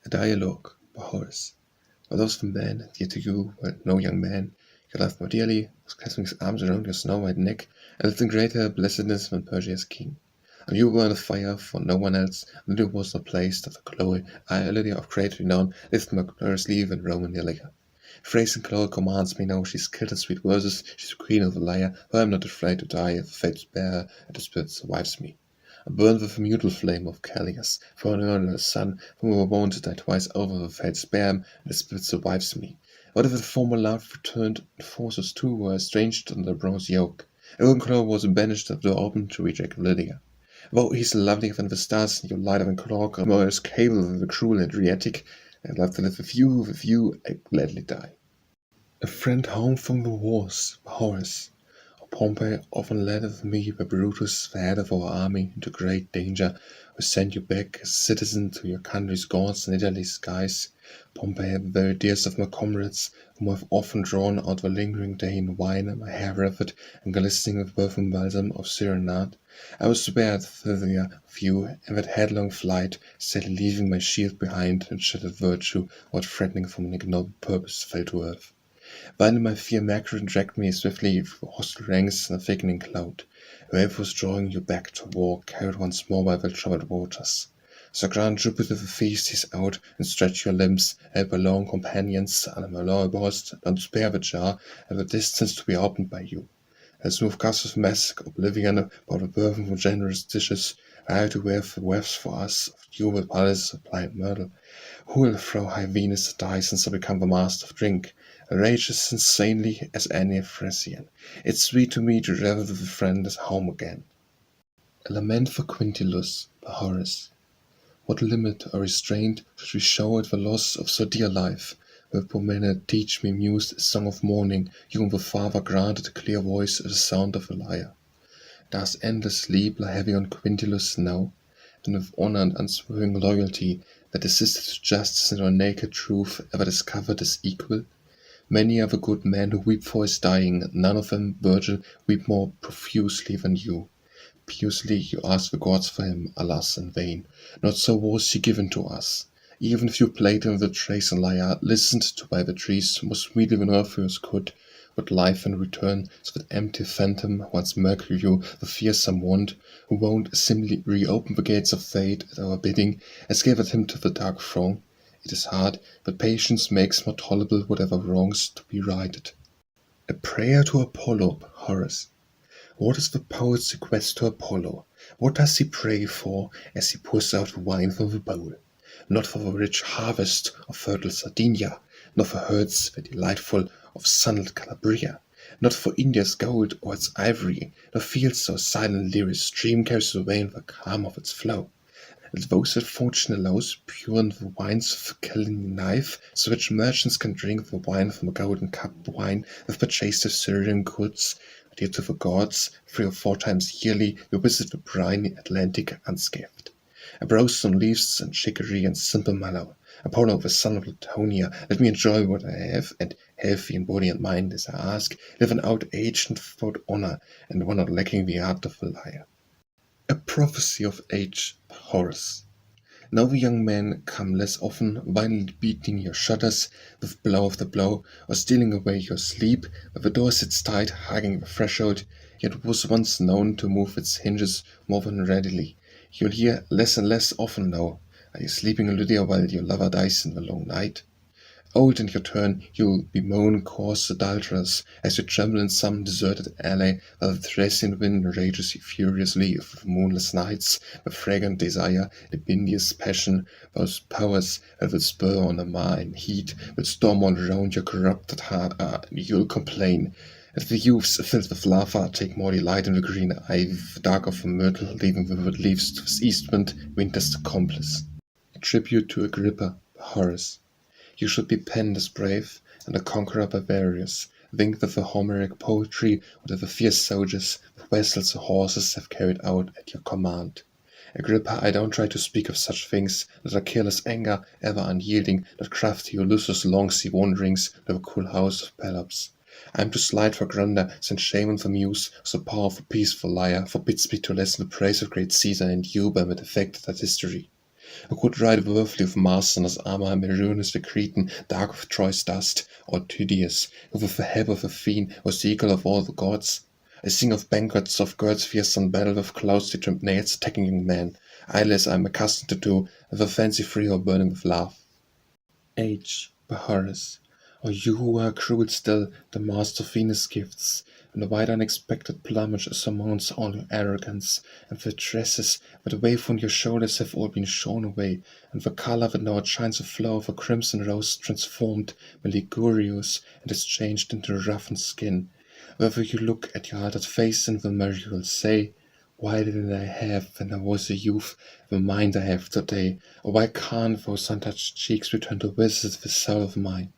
A dialogue by Horace. For those of men, dear to you, were no young man, you loved more dearly, was clasping his arms around your snow-white neck, and lived in greater blessedness than Persia's king. And you were on fire for no one else, and Lydia was not placed of the glory. I, Lydia of great renown, lived my glorious leave in Roman Lydia. Phrase and glory commands me now, she's killed in sweet verses, she's queen of the lyre, for I am not afraid to die, if fate's bearer, and the spirit survives me. I burn with the mutual flame of Callias, for an earlier son, whom we were born to die twice over the fates spare him, and the spirit survives me. What if the former love returned, and forces too were estranged under the bronze yoke? And Unclaw was banished at the door open to reject Lydia. Though he's lovelier than the stars, you light of clock, more escapable than the cruel Adriatic, I love to live with you, I gladly die. A friend home from the wars, Horace. Pompey often led with me by Brutus, the head of our army, into great danger, who sent you back as citizen to your country's gods and Italy's skies. Pompey, the very dearest of my comrades, whom I've often drawn out the lingering day in wine, my hair wreathed and glistening with perfume balsam of Cyrenade. I was spared thither of you, and that headlong flight, sadly leaving my shield behind, and shattered virtue, what threatening from an ignoble purpose fell to earth. While in my fear Mercury dragged me swiftly through hostile ranks in a thickening cloud. A wave was drawing you back to war, carried once more by the troubled waters. So grant Jupiter the feast out, and stretch your limbs, help along companions, and my lower boast, don't spare the jar, at the distance to be opened by you. As smooth gusts of mask, oblivion about the burden of generous dishes, I to wear the wefts for us, of jeweled palace of pliant myrtle. Who will throw high Venus dice and so become the master of drink? Rage as insanely as any Thracian. It's sweet to me to revel with a friend as home again. A Lament for Quintilius by Horace. What limit or restraint should we show at the loss of so dear life? Will poor men teach me muse a song of mourning, you whom the Father granted a clear voice as the sound of a lyre? Does endless sleep lie heavy on Quintilius now? Then with honor and unswerving loyalty, that assisted to justice and our naked truth, ever discovered his equal? Many are the good men who weep for his dying, none of them, Virgil, weep more profusely than you. Piously you ask the gods for him, alas, in vain. Not so was he given to us. Even if you played him the Thracian lyre, listened to by the trees, more sweetly than Orpheus could, with life in return, so that empty phantom, once Mercury you, the fearsome wand, who won't simply reopen the gates of fate at our bidding, as gathered him to the dark throne. It is hard, but patience makes more tolerable whatever wrongs to be righted. A prayer to Apollo, Horace. What is the poet's request to Apollo? What does he pray for as he pours out wine from the bowl? Not for the rich harvest of fertile Sardinia, nor for herds the delightful of sunlit Calabria, not for India's gold or its ivory, nor fields so silent Lyria's stream carries away in the calm of its flow. Let those that fortune allows pure in the wines of the killing knife, so rich merchants can drink the wine from a golden cup wine with purchased of Syrian goods. Dear to the gods, 3 or 4 times yearly we visit the briny Atlantic unscathed. A browse on leaves and chicory and simple mallow. Apollo, the son of Latonia, let me enjoy what I have, and healthy in body and mind as I ask, live an old age and without honor, and one not lacking the art of the lyre. A prophecy of age, Horace. Now the young men come less often, violently beating your shutters with blow after blow, or stealing away your sleep, but the door sits tight, hugging the threshold, yet was once known to move its hinges more than readily. You'll hear less and less often now. Are you sleeping, Lydia, while your lover dies in the long night? Old in your turn, you'll bemoan coarse adulterers, as you tremble in some deserted alley, while the Thracian wind rages you furiously with moonless nights, with fragrant desire, libidinous passion, those powers that will spur on a mar in heat, will storm all round your corrupted heart, and you'll complain. As the youths filled with lava take more delight in the green ivy, the dark of the myrtle, leaving vivid leaves to his east wind, winter's accomplice. A tribute to Agrippa, by Horace. You should be penned as brave, and a conqueror by various, winged with the Homeric poetry, that the fierce soldiers, with vessels and horses, have carried out at your command. Agrippa, I don't try to speak of such things, that a careless anger, ever unyielding, that crafty Ulysses' long sea wanderings to the cool house of Pelops. I am too slight for grandeur, send shame on the muse, so powerful peaceful lyre forbids me to lessen the praise of great Caesar and you by my defected at history. Who could ride worthily of Mars on his armour, Mercury's the Cretan, dark of Troy's dust, or Tydius, who with the help of a fiend was the equal of all the gods? I sing of banquets, of girls fierce on battle, with closely trimmed nails attacking young men, idle as I am accustomed to do, with a fancy free or burning with love. Age, by Horace. O you who are cruel still, the master of Venus' gifts, when the white unexpected plumage surmounts all your arrogance, and the tresses that wave from your shoulders have all been shorn away, and the colour that now shines a flow of a crimson rose transformed, meligurious, and is changed into roughened skin. Whether you look at your altered face in the mirror, you will say, why didn't I have, when I was a youth, the mind I have today? Or why can't those untouched cheeks return to visit the soul of mine?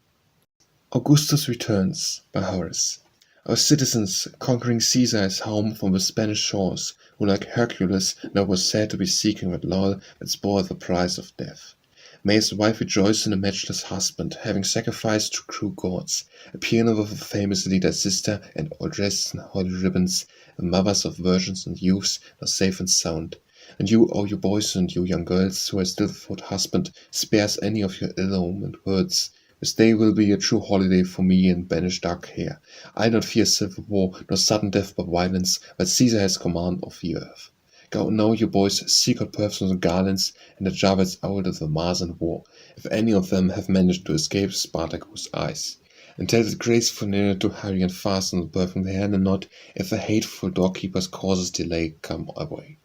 Augustus Returns, by Horace. Our citizens, conquering Caesar is home from the Spanish shores, who like Hercules now was said to be seeking that laurel that bore the price of death. May his wife rejoice in a matchless husband, having sacrificed to cruel gods, appearing with the famous Lydia's sister, and all dressed in holy ribbons, the mothers of virgins and youths, now safe and sound. And you, O you boys and you young girls, who are still without husband, spares any of your ill-omened words. This day will be a true holiday for me and banish dark care. I not fear civil war, nor sudden death by violence, but Caesar has command of the earth. Go now, you boys, seek out perfumes and garlands, and the jarvets out of the Mars and war, if any of them have managed to escape Spartacus' eyes. And tell the graceful Nereus to hurry and fasten the perfume the hand and not, if the hateful doorkeeper's causes delay come away.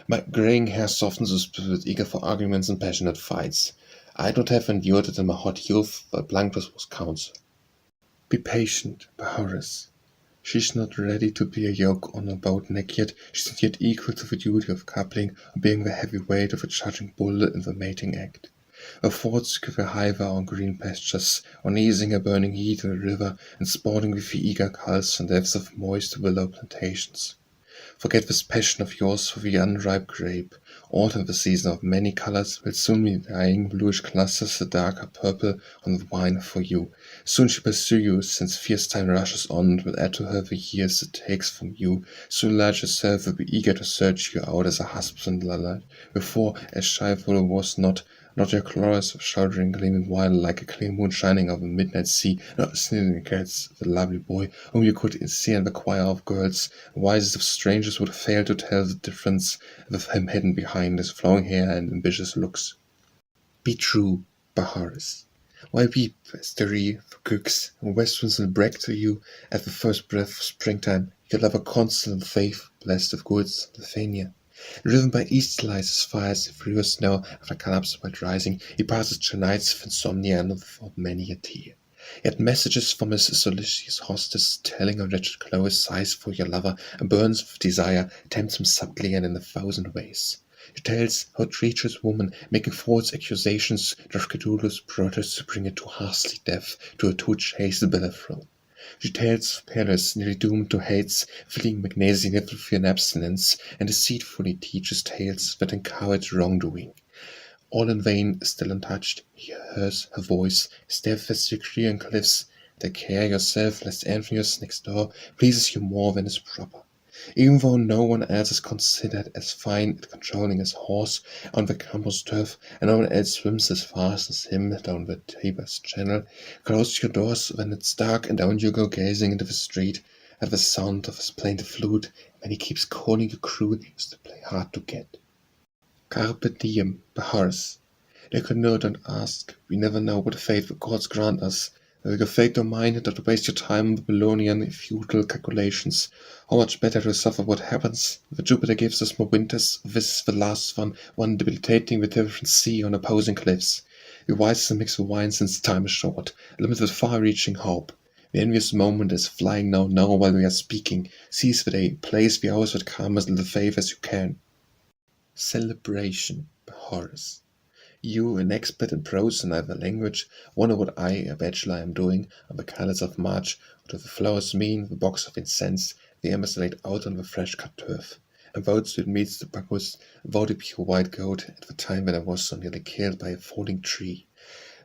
My graying hair softens the spirit eager for arguments and passionate fights. I don't have endured it in my hot youth, but blankness was counsel. Be patient, by Horace. She's not ready to be a yoke on her bowed neck yet. She's not yet equal to the duty of coupling, or being the heavy weight of a charging bull in the mating act. Her thoughts give her hiver on green pastures, on easing a burning heat in a river, and sporting with the eager culls on depths of moist willow plantations. Forget this passion of yours for the unripe grape. Autumn, the season of many colors, will soon be dying bluish clusters the darker purple on the vine for you. Soon she'll pursue you, since fierce time rushes on, will add to her the years it takes from you. Soon Light herself will be eager to search you out as a husband light. Before, as shyful was not your chorus of shouldering gleaming while like a clear moon shining over a midnight sea, not sneering cats, the lovely boy whom you could see in the choir of girls, the wisest of strangers would fail to tell the difference with him hidden behind his flowing hair and ambitious looks. Be true, by Horace. Why weep, as the wreath cooks, and west winds will break to you at the first breath of springtime, your lover constant faith, blessed of goods, Lithuania. Driven by east lights as far as the furious snow after collapse while rising, he passes through nights of insomnia and without many a tear. Yet messages from his solicitous hostess, telling of wretched Chloe sighs for your lover, and burns with desire, tempts him subtly and in 1,000 ways. She tells how treacherous woman, making false accusations, doth credulous protest to bring it to hastly death, to a too chaste bellyflow. She tells of Paris, nearly doomed to hates, fleeing magnesium for an abstinence, and deceitfully teaches tales that encourage wrongdoing. All in vain, still untouched, he hears her voice, steadfastly clear on cliffs. Take care yourself, lest envious next door pleases you more than is proper. Even though no one else is considered as fine at controlling his horse on the campus turf, and no one else swims as fast as him down the Tiber's channel, close your doors when it's dark, and down you go gazing into the street at the sound of his plaintive flute, and when he keeps calling you cruel, he used to play hard to get. Carpe Diem, by Horace. They could know, don't ask. We never know what fate the gods grant us. With your fate or mine, don't waste your time on Babylonian futile calculations. How much better to suffer what happens. If Jupiter gives us more winters, this is the last one debilitating the different sea on opposing cliffs. We wisely mix the wine since time is short, limit with far-reaching hope. The envious moment is flying now while we are speaking. Seize the day, place the hours that come as little favor as you can. Celebration, by Horace. You, an expert in prose and either language, wonder what I, a bachelor, am doing on the colours of March, what do the flowers mean, the box of incense, the embers laid out on the fresh-cut turf, and votes it meets the Bacchus, vowed a pure white goat, at the time when I was so nearly killed by a falling tree.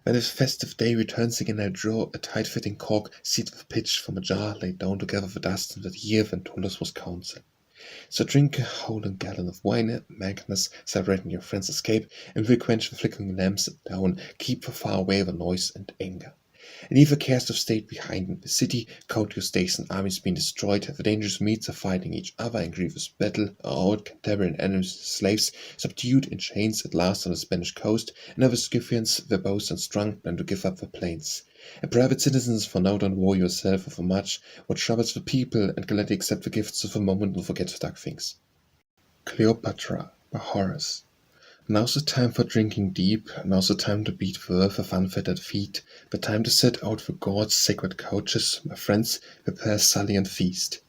When this festive day returns again, I draw a tight-fitting cork, sealed with pitch from a jar laid down together for dust in that year when Tullus was consul. So drink a whole gallon of wine, madness, celebrating your friend's escape, and will quench the flickering lamps down, keep far away the noise and anger. And leave the cares of state behind in the city, countless days and armies being destroyed, the dangerous meats of fighting each other in grievous battle, our old Cantabrian enemies, slaves, subdued in chains at last on the Spanish coast, and other Scythians, their bows unstrung, plan to give up the plains. And private citizens, for now don't worry yourself over much, what troubles the people, and gladly accept the gifts of a moment and forget the dark things. Cleopatra by Horace. Now's the time for drinking deep, now's the time to beat the earth with unfettered feet, the time to set out for God's sacred couches, my friends, prepare sully and feast.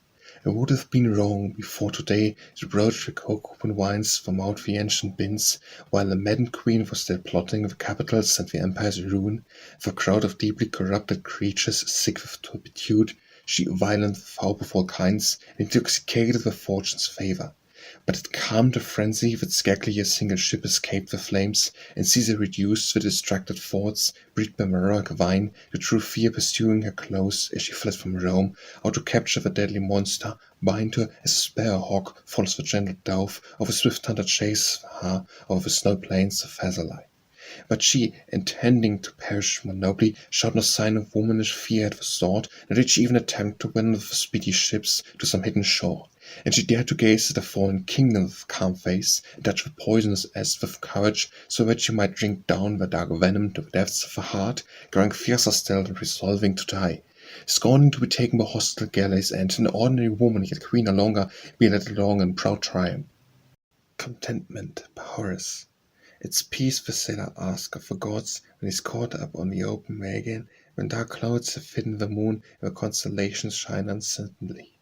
It would have been wrong before today to broach the coke-open wines from out the ancient bins, while the maddened queen was still plotting the capitals and the empire's ruin, for a crowd of deeply corrupted creatures sick with turpitude, she violent, foul of all kinds, intoxicated with fortune's favour. But it calmed the frenzy that scarcely a single ship escaped the flames, and Caesar reduced the distracted thoughts, breathed by heroic wine, to true fear pursuing her close as she fled from Rome, or to capture the deadly monster, bind her as a sparrowhawk follows the gentle dove of a swift hunter chase her over the snow plains of Thessaly. But she, intending to perish more nobly, showed no sign of womanish fear at the sword, nor did she even attempt to win with speedy ships to some hidden shore. And she dared to gaze at the fallen kingdom with calm face, and touch the poisonous ass with courage, so that she might drink down the dark venom to the depths of her heart, growing fiercer still and resolving to die. Scorning to be taken by hostile galleys, and an ordinary woman, yet queen no longer, be led along in proud triumph. Contentment by Horace. It's peace the sailor asks of the gods when he's caught up on the open way again, when dark clouds have hidden the moon and the constellations shine uncertainly.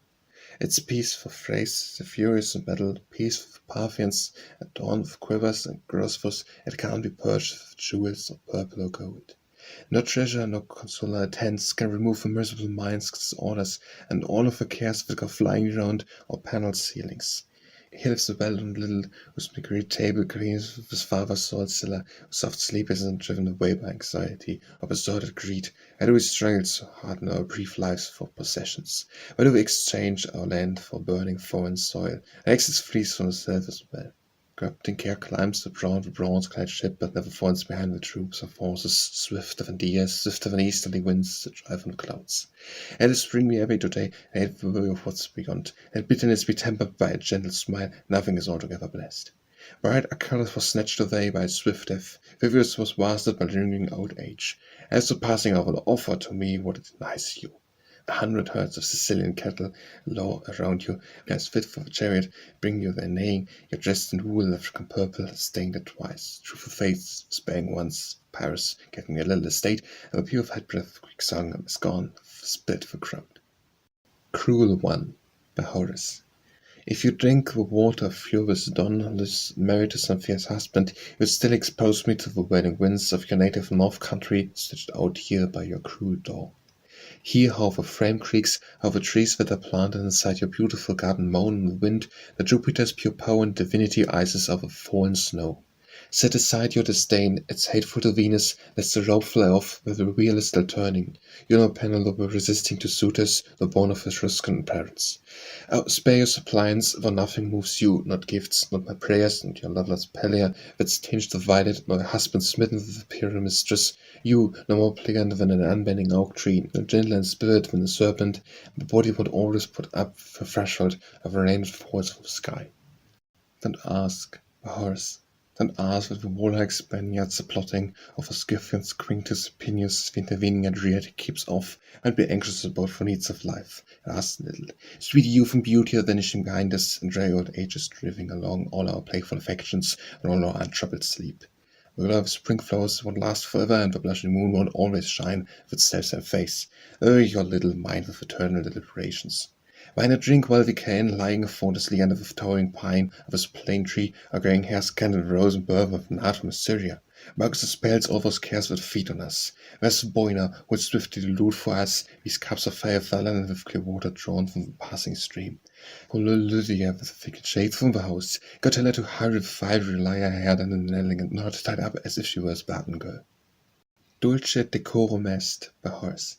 It's peace for Thrace, the furious in battle, peace for the Parthians, adorned with quivers and crossbows that can't be purchased with jewels or purple or gold. No treasure, no consoler attends can remove the merciful mind's disorders, and all of the cares that go flying around our paneled ceilings. He lives well and little, whose Mercury table cleans with his father's salt cellar, whose soft sleep isn't driven away by anxiety or besotted greed. Why do we struggle so hard in our brief lives for possessions? Why do we exchange our land for burning foreign soil, and exits flees from the surface well? Captain Care climbs the bronze-clad ship, but never falls behind the troops of horses, swifter than deer, swifter than easterly winds that drive on clouds. Let us bring me away today, and hate the worry of what's beyond. Let bitterness be tempered by a gentle smile, nothing is altogether blessed. Bright Achilles was snatched away by a swift death, Vivius was wasted by lingering old age. As the passing of an offer to me what it denies you. 100 herds of Sicilian cattle low around you, as fit for the chariot, bring you their neighing, your dressed in wool left purple, stained it twice. True for faith, spang once, Paris, getting a little estate, and the pure of head breath, quick song is gone, split the crowd. Cruel One by Horace. If you drink the water of Tibullus Don, married to some fierce husband, you would still expose me to the wedding winds of your native north country, stretched out here by your cruel door. Hear how the frame creaks, how the trees that are planted inside your beautiful garden moan in the wind, that Jupiter's pure power and divinity ices over fallen snow. Set aside your disdain, it's hateful to Venus, lest the rope fly off where the wheel is still turning. You're no Penelope resisting to suitors, the born of Etruscan parents. Oh, spare your suppliance, for nothing moves you, not gifts, not my prayers, and your loveless Pelea that's tinged of violet, nor your husband smitten with the pure mistress. You, no more pliant than an unbending oak tree, no gentler in spirit than a serpent, the body would always put up the threshold of a rain that falls from the sky. Don't ask, Horace. Don't ask what the warlike Spaniards are plotting, or for Scythians Quintus Pinius the intervening Adriatic keeps off, and be anxious about the needs of life. Ask little. Sweet youth and beauty are vanishing behind us, and dry old age is driving along all our playful affections and all our untroubled sleep. The glow of spring flowers won't last forever, and the blushing moon won't always shine with its self-same face. Oh, your little mind with eternal deliberations. Why not drink while we can, lying fauntlessly under the towering pine of this plane tree, or graying hair scanned with rose and burden of nard from Assyria? Marcus dispels all those cares that feed on us. Where's the boiner who would swiftly dilute for us these cups of fire fallen with clear water drawn from the passing stream? Oh, Lydia, with the thicket shades from the house, go tell her to hurry with fiery lyre haired and an elegant knot tied up as if she were a Spartan girl. Dulce Et Decorum Est by Horace.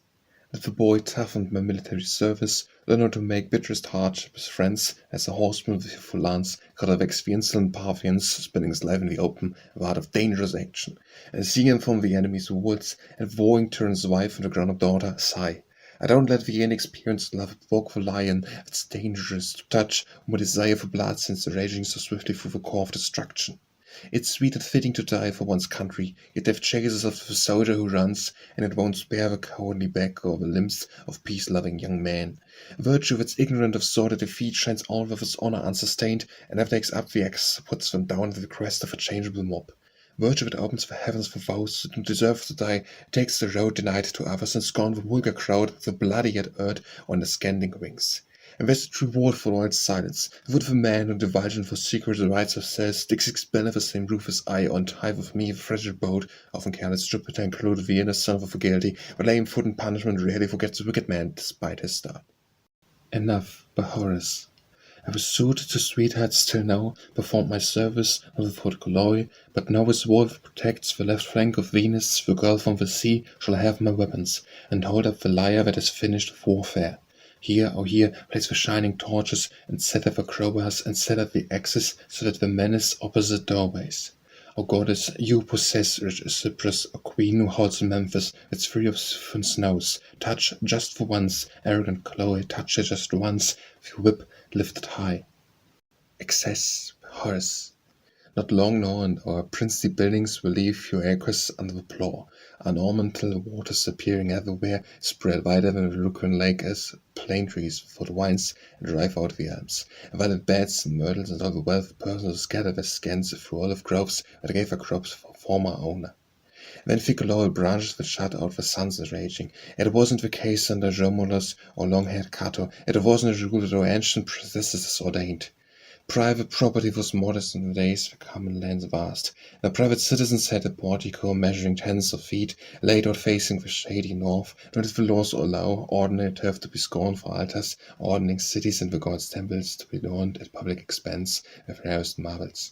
Let the boy toughened by military service, learn how to make bitterest hardship his friends, as a horseman with fearful lance, cut off the insolent Parthians, spending his life in the open, a part of dangerous action, and see him from the enemy's woods, and vowing turn his wife into grown-up daughter, sigh. I don't let the inexperienced love provoke the lion, it's dangerous to touch, whom a desire for blood sends raging so swiftly through the core of destruction. It's sweet and fitting to die for one's country, yet death chases after the soldier who runs, and it won't spare the cowardly back or the limbs of peace-loving young men. Virtue that's ignorant of sordid defeat shines all with its honor unsustained, and never takes up the axe, puts them down at the crest of a changeable mob. Virtue that opens the heavens for those who deserve to die, takes the road denied to others, and scorn the vulgar crowd, the bloody yet erred on the scanting wings. And there's its reward for all its silence. The would of a man who divulging for secret rights of says, sticks his pen of the same roof as I, on tie with me a fragile boat, often careless Jupiter included the inner son of the guilty, but lame foot in punishment rarely forgets the wicked man despite his start. Enough, by Horace. I was suited to sweethearts till now, performed my service, not without glory, but now his wolf protects the left flank of Venus, the girl from the sea shall have my weapons, and hold up the lyre that has finished warfare. Here, oh here, place the shining torches, and set up the crowbars, and set up the axes, so that the menace opposite doorways. O goddess, you possess rich Cyprus, a queen who holds Memphis, its free of siphon snows. Touch just for once, arrogant Chloe, touch it just once, with your whip lifted high. Excess, Horace. Not long now, and our princely buildings will leave your acres under the plough, unornamental waters appearing everywhere, spread wider than the Lucrine lake as plane trees without vines, and drive out the elms, and violet beds and myrtles, and all the wealth of persons scatter their scans through olive groves that gave their crops for former owner. And then thick laurel branches that shut out the sun's raging. It wasn't the case under Romulus or long-haired Cato, it wasn't a rule that our ancient predecessors ordained. Private property was modest in the days, the common lands vast. The private citizens had a portico measuring tens of feet, laid out facing the shady north, nor did the laws allow ordinary turf to be scorned for altars, ordering cities and the gods' temples to be adorned at public expense with rarest marbles.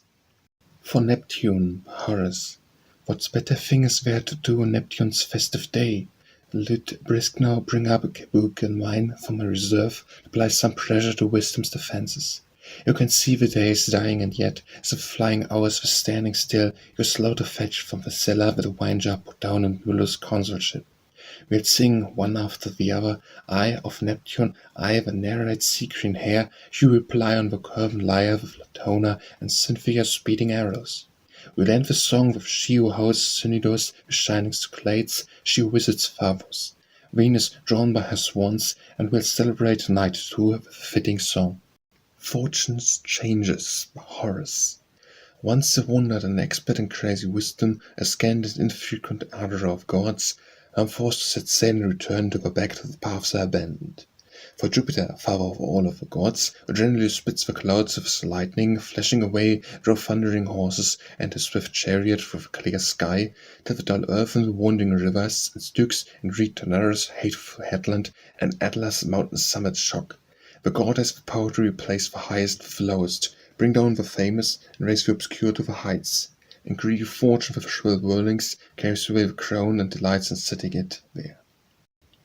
For Neptune, Horace, what better thing is there to do on Neptune's festive day? Let brisk now bring up a book and wine from my reserve, apply some pressure to wisdom's defences. You can see the days dying, and yet, as the flying hours were standing still, you're slow to fetch from the cellar with a wine jar put down in Tibullus' consulship. We'll sing one after the other, I of Neptune, I the narrate sea-green hair, you reply on the curved lyre with Latona and Cynthia's speeding arrows. We'll end the song with she who holds Synidus with shining Cyclades, she who visits Phobos, Venus drawn by her swans, and we'll celebrate tonight too with a fitting song. Fortune's changes, by Horace. Once a wonder and expert in crazy wisdom, a scant and infrequent ardor of gods, I'm forced to set sail and return to go back to the paths I abandoned. For Jupiter, father of all of the gods, who generally splits the clouds with his lightning, flashing away, drove thundering horses and his swift chariot through the clear sky, till the dull earth and the wandering rivers, and Styx and reed to Nereus' hateful headland, and Atlas' mountain summit shock. The god has the power to replace the highest with the lowest, bring down the famous, and raise the obscure to the heights. And greedy fortune with shrill whirlings carries away the crown and delights in setting it there.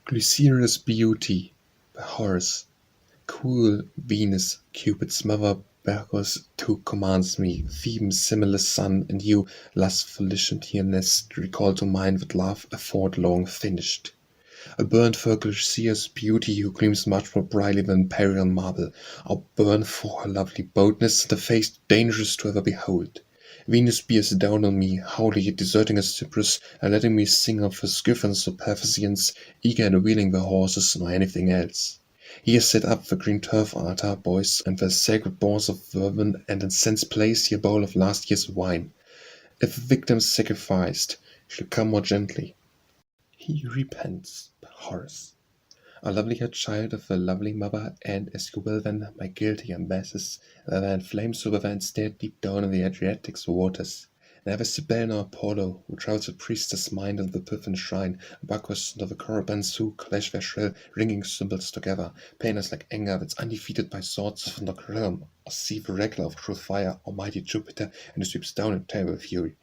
Glyceras' beauty, by Horace. Cool Venus, Cupid's mother, Bacchus too commands me, Theben's similar son, and you, lustful Lyciantianess, recall to mind that love afford long finished. I burn for Glyceras' beauty, who gleams much more brightly than imperial marble. I burn for her lovely boldness, and a face dangerous to ever behold. Venus bears down on me, howling yet deserting her Cyprus, and letting me sing of her Scythians or Paphasians, eager and wheeling their horses, nor anything else. Here set up the green turf altar, boys, and the sacred boars of vermin, and incense place your bowl of last year's wine. If the victim sacrificed, she'll come more gently. He repents, by Horace. A lovely-haired child of a lovely mother, and, as you will then, my guilty ambassadors, that I inflame so that I stared deep down in the Adriatic's waters. Never Cybele nor Apollo, who trouts a priestess mind in the Pythian shrine, Bacchus nor the Corobans who clash their shrill, ringing cymbals together, pain us like anger that's undefeated by swords of the realm, or see the regulator of cruel fire, almighty Jupiter, and who sweeps down in terrible fury.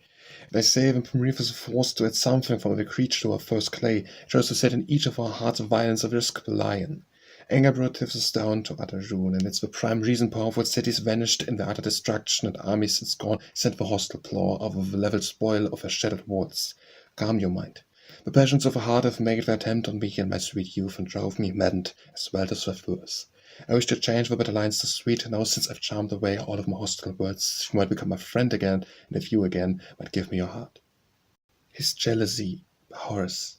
They say when Prometheus forced to add something from the creature to our first clay, chose to set in each of our hearts of violence a risk to lion. Anger brought us down to utter ruin, and it's the prime reason powerful cities vanished in the utter destruction, and armies in scorn sent the hostile claw over the level spoil of their shattered walls. Calm your mind. The passions of a heart have made their attempt on me in my sweet youth, and drove me maddened, as well as swift worse. I wish to change the better lines to sweet, now since I've charmed away all of my hostile words, you might become my friend again, and if you again might give me your heart. His jealousy, Horace.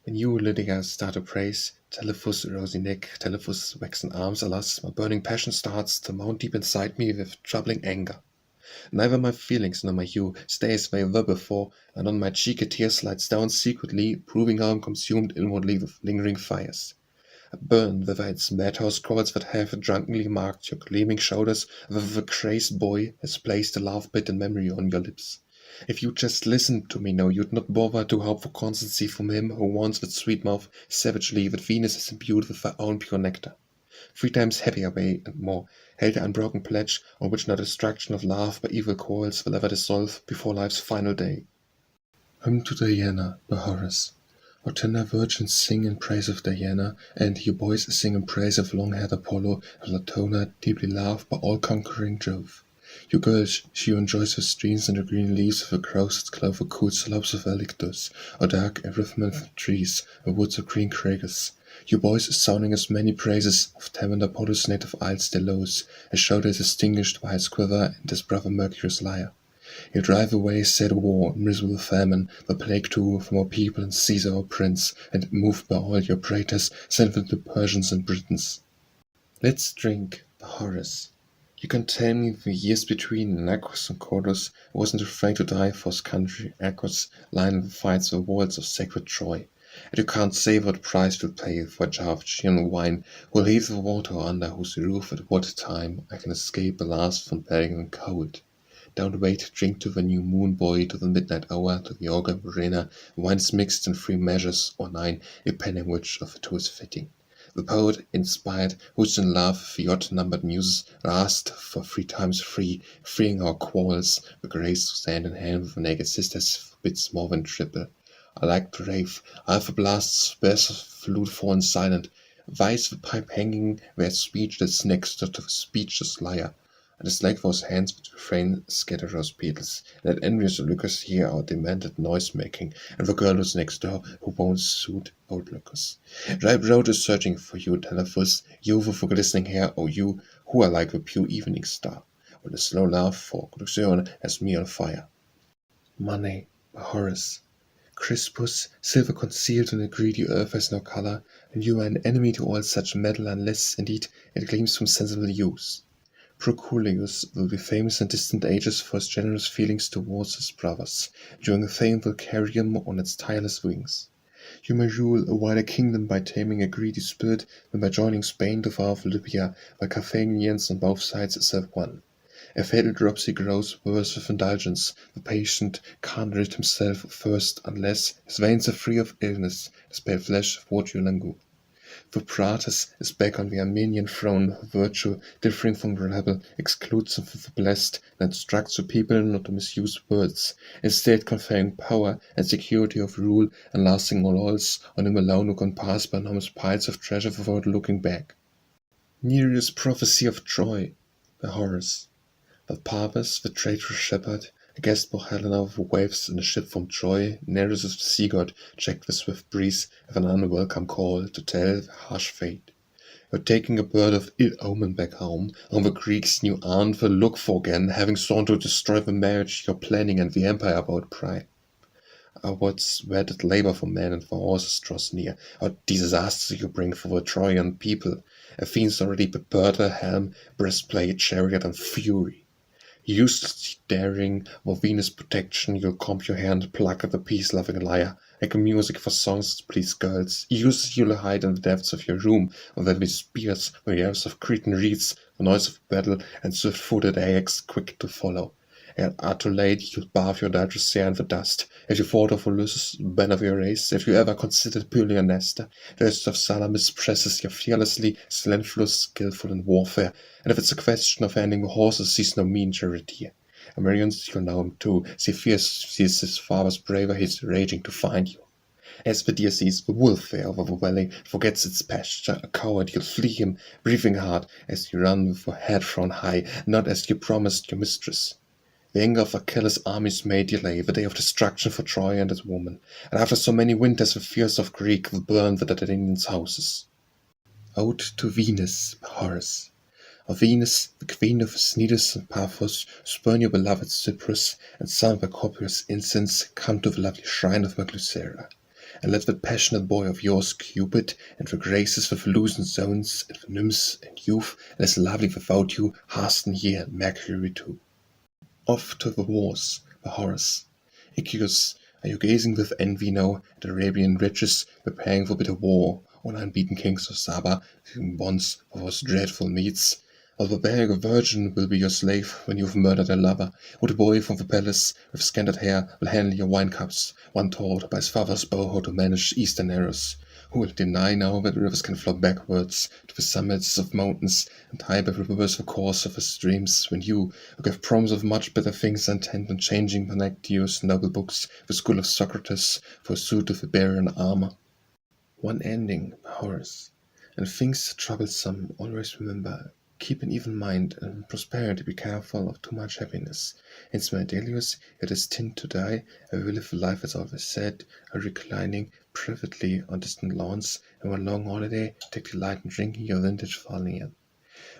When you, Lydia, start to praise, Telephus' rosy neck, Telephus' waxen arms, alas, my burning passion starts to mount deep inside me with troubling anger. Neither my feelings nor my hue stay as they were before, and on my cheek a tear slides down secretly, proving how I'm consumed inwardly with lingering fires. I burn with its madhouse scrolls that have drunkenly marked your gleaming shoulders, where the crazed boy has placed a love-bitten memory on your lips. If you'd just listened to me now, you'd not bother to hope for constancy from him who wants with sweet mouth savagely that Venus is imbued with her own pure nectar. 3 times happier way and more, held the unbroken pledge on which no distraction of love by evil coils will ever dissolve before life's final day. To Diana, by Horace. Our tender virgins sing in praise of Diana, and you boys sing in praise of long-haired Apollo, and Latona, deeply loved by all-conquering Jove. You girls, she who enjoys the streams and the green leaves of the grouse that clothe the cool slopes of Alictus, or dark erytheminth trees, or woods of green craggus. You boys sounding as many praises of tender Apollo's native isles Delos, as show they distinguished by his quiver and his brother Mercury's lyre. You drive away sad war, miserable famine, the plague too from our people, and Caesar our prince, and moved by all your praetors, send them to Persians and Britons. Let's drink, the Horace. You can tell me the years between Argos and Cordus, who wasn't afraid to die for his country, Argos, lying in the fights the walls of sacred Troy. And you can't say what price we'll pay for a jar of Chian wine, who'll heave the water under whose roof at what time I can escape the last from bearing and cold. Don't wait, drink to the new moon, boy, to the midnight hour, to the augur Verena. Wine is mixed in 3 measures, or 9, depending which of the 2 is fitting. The poet, inspired, who's in love with the odd-numbered muses, asked for 3 times 3, freeing our quarrels, the grace to stand in hand with the naked sisters forbids more than triple. I like to rave, I have the blasts, bears of flute fallen silent, vice the pipe hanging where speech is next to the speechless lyre. And it's like those hands which refrain scatter rose petals, and that envious lookers hear our demented noise-making, and the girl who's next door who won't suit old lookers. Dry road is searching for you, Telephus, you with the glistening hair, oh you, who are like the pure evening star, with a slow laugh for Glyceras has me on fire. Money, by Horace. Crispus, silver concealed in the greedy earth has no color, and you are an enemy to all such metal unless, indeed, it gleams from sensible use. Proculius will be famous in distant ages for his generous feelings towards his brothers, during fame will carry him on its tireless wings. You may rule a wider kingdom by taming a greedy spirit than by joining Spain to far off Libya, while Carthaginians on both sides serve one. A fatal dropsy grows worse with indulgence. The patient can't rid himself first unless his veins are free of illness, his pale flesh of watery languor. Theopratus is back on the Armenian throne. Virtue, differing from the rebel, excludes him from the blessed, and instructs the people not to misuse words, instead conferring power and security of rule and lasting laws on him alone who can pass by enormous piles of treasure without looking back. Nereus' prophecy of Troy, by Horace. But Parvis, the traitorous shepherd, against poor Helena who waves in a ship from Troy, Nereus the sea god, checked the swift breeze with an unwelcome call to tell the harsh fate. You're taking a bird of ill omen back home, on the Greeks' new aunt will look for again, having sworn to destroy the marriage you're planning and the empire about pride. What's wedded labor for men and for horses draws near, what disaster you bring for the Trojan people. Athene's already prepared her helm, breastplate, chariot, and fury. Useless daring, for Venus' protection, you'll comb your hair and pluck at the peace-loving lyre, like music for songs that please girls. Useless you'll hide in the depths of your room, or there'll be spears, the yells of Cretan reeds, the noise of battle, and swift-footed Ajax quick to follow. And too late, you'll bathe your adulterous hair in the dust. Have you thought of Ulysses, ban of your race? Have you ever considered Pylian Nestor? The rest of Salamis presses you fearlessly, slanfulous, skillful in warfare, and if it's a question of handing horses, sees no mean charity. Amerians, you'll know him too. Sees his father's braver, he's raging to find you. As the deer sees the wolf there over the valley, forgets its pasture, a coward, you'll flee him, breathing hard, as you run with your head thrown high, not as you promised your mistress. The anger of Achilles' armies may delay the day of destruction for Troy and its woman, and after so many winters the fears of Greek will burn the Dardanians' houses. Ode to Venus, by Horace. O Venus, the queen of Cnidus and Paphos, spurn your beloved Cyprus, and some by copious incense come to the lovely shrine of my Glyceras. And let that passionate boy of yours, Cupid, and the graces with loosened zones, and the nymphs and youth, and as lovely without you, hasten ye and Mercury too. Off to the wars, by Horace. Iccius, are you gazing with envy now at Arabian riches, preparing for bitter war, on unbeaten kings of Saba, whom bonds for those dreadful meats? Or the barbaric virgin will be your slave when you have murdered a lover, or the boy from the palace with scanted hair will handle your wine cups, one taught by his father's bow how to manage eastern Nereus, who will deny now that rivers can flow backwards to the summits of mountains, and tie by rivers the course of the streams, when you, who gave promise of much better things, intend on changing Panactius' noble books, the school of Socrates, for a suit of Iberian armor. One ending, by Horace. And things troublesome, always remember, keep an even mind, and in prosperity be careful of too much happiness. In Smerdelius, you're destined to die, and will live a life as always said, a reclining privately on distant lawns, and one long holiday take delight in drinking your vintage Falnian.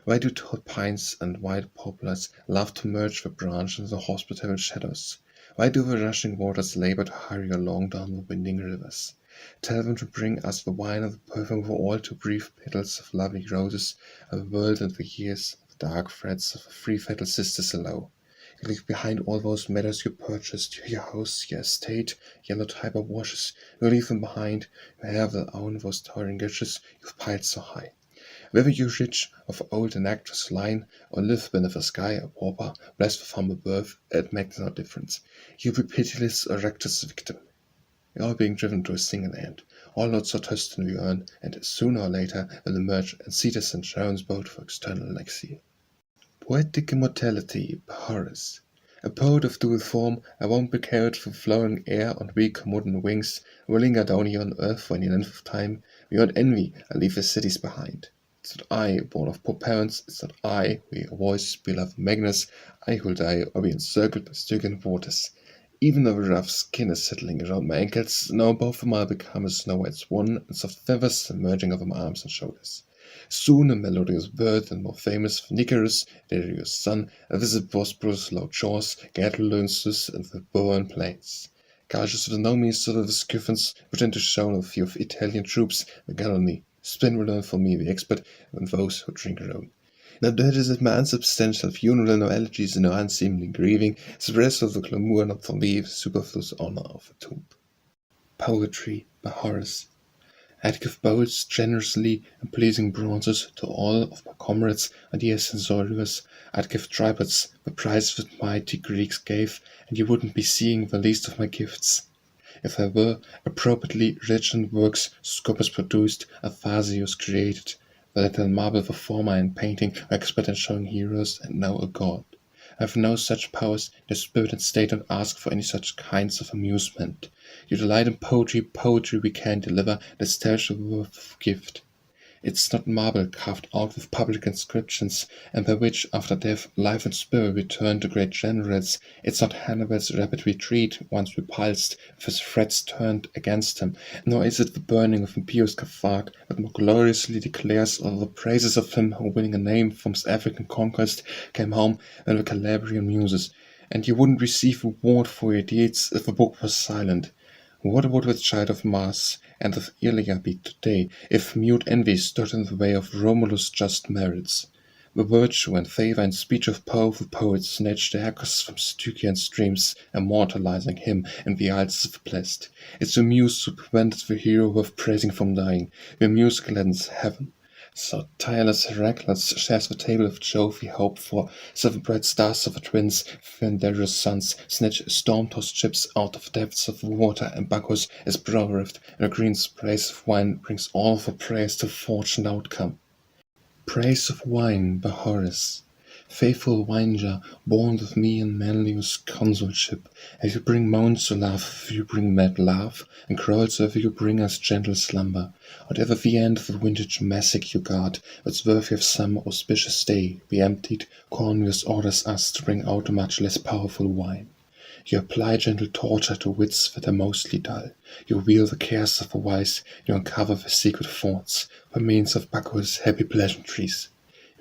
Why do tall pines and white poplars love to merge the branches in the hospitable shadows? Why do the rushing waters labor to hurry along down the winding rivers? Tell them to bring us the wine of the perfume of all too brief petals of lovely roses, of the world and the years, the dark threads of the three fatal sisters alow. You leave behind all those meadows you purchased, your house, your estate, yellow Tiber washes, you leave them behind, you have will own those towering riches you've piled so high. Whether you rich of old and actress line, or live beneath the sky, a pauper, blessed with humble birth, it makes no difference. You be pitiless or reckless victim. You're all being driven to a single end. All loads are tossed in the urn, and sooner or later will emerge and Cetus and Sharon's boat for external exile. Poetic Immortality, by Horace. A poet of dual form, I won't be carried through flowing air on weak wooden wings, will linger down here on earth for any length of time. Beyond envy, I leave the cities behind. It's not I, born of poor parents, it's not I, who hear a voice, beloved Magnus, I who'll die or be encircled by Stygian waters. Even though the rough skin is settling around my ankles, now above them I'll become a snow-white swan, and soft feathers emerging over my arms and shoulders. Soon a melodious bird, and more famous than Icarus, Nereus' son, I visit Bosporus' loud shores, Gaetulensis, and the Boan plains. Cautious of the Nomes, so that the Scythians pretend to show a few of Italian troops, the Gallony. Spin will learn for me the expert, and those who drink alone. Now that is at my unsubstantial funeral, no elegies, no unseemly grieving, the rest of the glamour not for me, the superfluous honor of a tomb. Poetry, by Horace. I'd give bowls generously and pleasing bronzes to all of my comrades, and dear censorious. I'd give tripods, the prize that mighty Greeks gave, and you wouldn't be seeing the least of my gifts. If I were appropriately rich in works, Scopas produced, Aphasius created, the little marble performer in painting, expert in showing heroes, and now a god. I have no such powers, your spirit and state don't ask for any such kinds of amusement. You delight in poetry we can deliver, that's tells the worth of gift. It's not marble carved out with public inscriptions, and by which, after death, life and spirit return to great generals. It's not Hannibal's rapid retreat, once repulsed, with his threats turned against him, nor is it the burning of impious Carthage, that more gloriously declares all the praises of him who, winning a name from his African conquest, came home than the Calabrian muses. And you wouldn't receive reward for your deeds if the book was silent. What would the child of Mars and of Ilia be today, if mute envy stood in the way of Romulus' just merits? The virtue and favour and speech of powerful poets snatched the echoes from Stygian streams, immortalizing him in the Isles of the Blessed. It's the muse who prevented the hero worth praising from dying. The muse gladdens heaven. So tireless Heracles shares the table of Jove we hope for, so the bright stars of the twins, Fenderous sons, snatch storm-tossed ships out of the depths of the water, and Bacchus is brow-rift, and a green sprays of wine brings all for praise to fortune outcome. Praise of wine, by Horace. Faithful wine-jar, born with me in manliest consulship, if you bring moans to laugh, if you bring mad laugh, and crawls if you bring us gentle slumber, whatever the end of the vintage massic you guard, it's worthy of some auspicious day, be emptied, Cornelius orders us to bring out a much less powerful wine. You apply gentle torture to wits that are mostly dull. You reveal the cares of the wise, you uncover the secret thoughts, by means of Bacchus' happy pleasantries.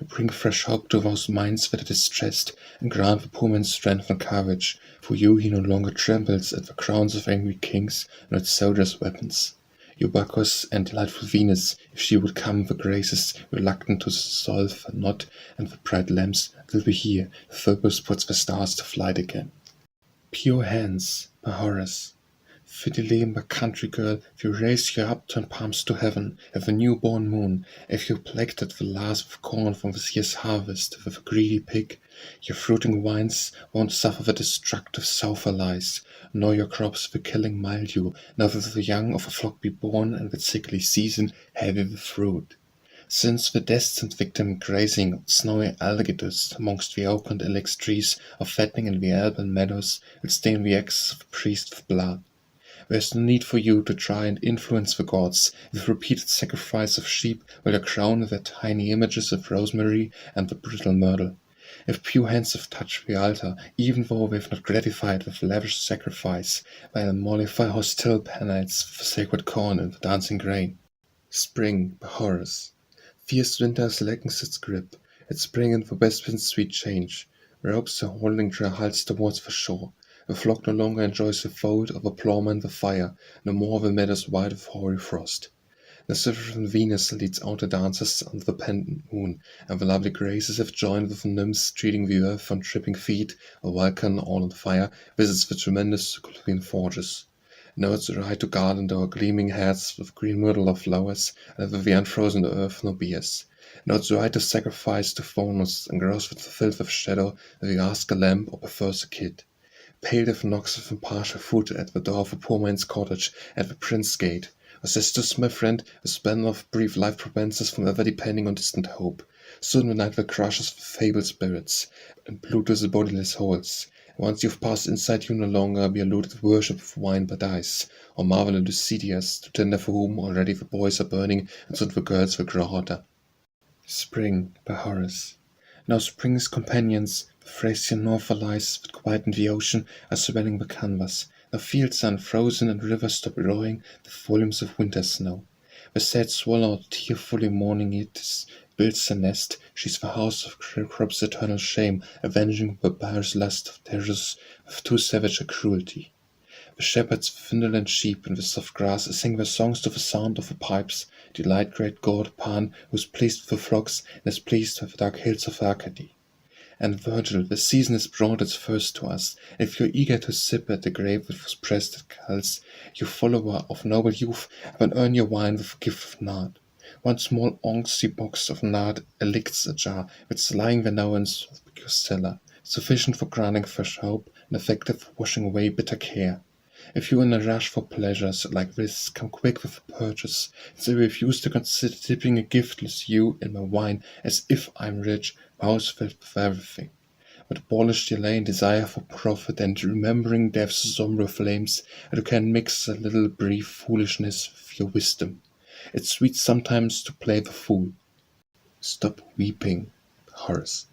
You bring fresh hope to those minds that are distressed, and grant the poor man strength and courage. For you he no longer trembles at the crowns of angry kings, and at soldiers' weapons. You Bacchus and delightful Venus, if she would come the graces, reluctant to solve the knot, and the bright lamps will be here, the Phoebus puts the stars to flight again. Pure hands, by Horace. Fidelem, my country girl, if you raise your upturned palms to heaven, if a new-born moon, if you collected the last of corn from this year's harvest with a greedy pig, your fruiting vines won't suffer the destructive sulphur lice, nor your crops the killing mildew, nor will the young of a flock be born in the sickly season heavy with fruit. Since the destined victim grazing on snowy alligators amongst the oak and ilex trees or fattening in the Alban meadows will stain the eggs of the priest with blood. There is no need for you to try and influence the gods with repeated sacrifice of sheep while you crown their tiny images of rosemary and the brittle myrtle. If pure hands have touched the altar, even though they have not gratified with lavish sacrifice, they'll mollify hostile penates with the sacred corn and the dancing grain. Spring, by Horace. Fierce winter slackens its grip. At spring and the west wind's sweet change. Ropes are holding dry hulls towards the shore. The flock no longer enjoys the fold of the plowman the fire, no more the meadows white with hoary frost. The sovereign Venus leads out the dancers under the pendant moon, and the lovely graces have joined with the nymphs treading the earth on tripping feet. A Vulcan, all on fire, visits the tremendous Cyclopean forges. Now it's the right to garland our gleaming heads with green myrtle of flowers, and with the unfrozen earth no beers. Now it's the right to sacrifice to Faunus, and grouse with the filth of shadow, if you ask a lamb or prefers a kid. Pale if knocks with impartial foot at the door of a poor man's cottage, at the prince's gate. Or says to my friend, a span of brief life propenses from ever depending on distant hope. Soon the night will crush us with fabled spirits, and Pluto's the bodiless holes. Once you've passed inside, you no longer be eluded worship of wine but ice, or marvel at Lucidias, to tender for whom already the boys are burning, and soon the girls will grow hotter. Spring, by Horace. Now spring's companions, the Thracian northern-lies that quieten the ocean, are swelling the canvas. Now fields are unfrozen and rivers stop rowing the volumes of winter snow. The sad swallow, tearfully mourning it, builds a nest. She's the house of crops' eternal shame, avenging the barbarous lust of terrors with too savage a cruelty. The shepherds with indolent sheep in the soft grass sing their songs to the sound of the pipes, delight great god Pan, who is pleased with the flocks and is pleased with the dark hills of Arcady. And Virgil, the season has brought its first to us. If you're eager to sip at the grape which was pressed at Cal's, you follower of noble youth, then earn your wine with a gift of nard. One small onxy box of nard elixir jar, which lying there now in your cellar, sufficient for granting fresh hope, and effective for washing away bitter care. If you are in a rush for pleasures like this, come quick with the purchase, as I refuse to consider dipping a giftless you in my wine, as if I'm rich, house filled with everything. But abolish delay and desire for profit, and remembering death's sombre flames, and you can mix a little brief foolishness with your wisdom. It's sweet sometimes to play the fool. Stop weeping, Horace.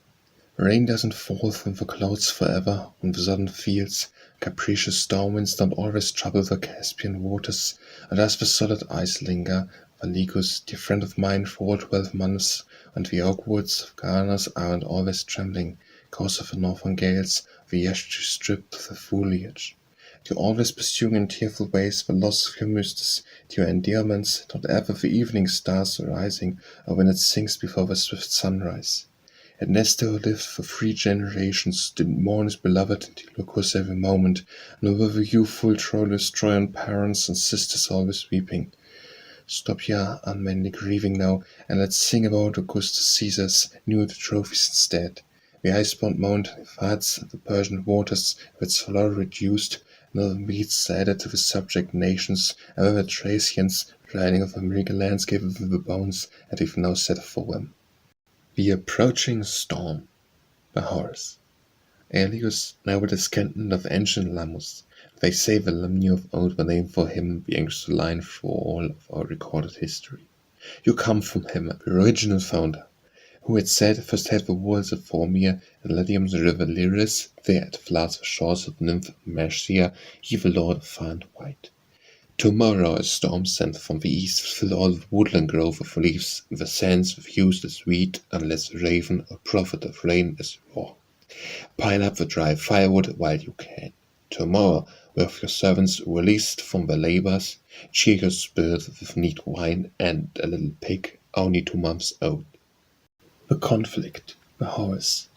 Rain doesn't fall from the clouds forever on the sodden fields. Capricious storm winds don't always trouble the Caspian waters, and does the solid ice linger. Valigus, dear friend of mine for all 12 months, and the oak woods of Garners aren't always trembling, cause of the northern gales, the ash tree stripped of the foliage. Do you always pursuing in tearful ways the loss of your mistress, to your endearments, not ever the evening stars arising, or when it sinks before the swift sunrise? And Nestor, who lived for 3 generations, did mourn his beloved Antilochus every moment, nor were the youthful Troilus Trojan parents and sisters always weeping. Stop your unmanly grieving now, and let's sing about Augustus Caesar's new trophies instead. The ice-bound mountain floods and the Persian waters, with its floor reduced, nor the meats added to the subject nations, and the Thracians, riding over meager landscape with the bones, had even now set for them. The approaching storm. by Horace. Aelius, now a descendant of ancient Lammus, they say the Lamni of old were named for him, being the line through all of our recorded history. You come from him, the original founder, who had said first had the walls of Formia and Latium's river Lyris, there at floods the shores of nymph Mercia, he the lord of far and wide. Tomorrow a storm sent from the east fill all the woodland grove of leaves, and the sands with useless weed, unless a raven or prophet of rain is raw. Pile up the dry firewood while you can. Tomorrow, with your servants released from their labors, cheer your spirit with neat wine and a little pig, only 2 months old. The conflict, by Horace.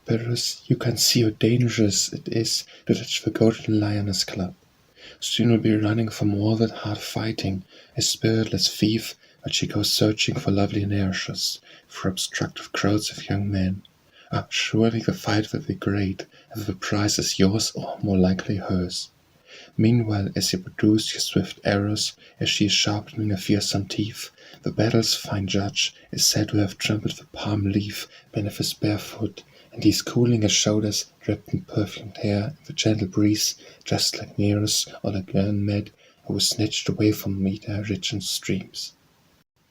Pyrrhus, you can see how dangerous it is to touch the golden lioness club. Soon will be running from all that hard fighting, a spiritless thief, but she goes searching for lovely Nereus, for obstructive crowds of young men. Ah, surely the fight will be great, and the prize is yours or more likely hers. Meanwhile, as you produce your swift arrows, as she is sharpening a fearsome teeth, the battle's fine judge is said to have trampled the palm leaf beneath his bare foot, and he is cooling his shoulders, wrapped in perfumed hair, in the gentle breeze, just like Nereus or like Ganymede, who was snatched away from Meta rich in streams.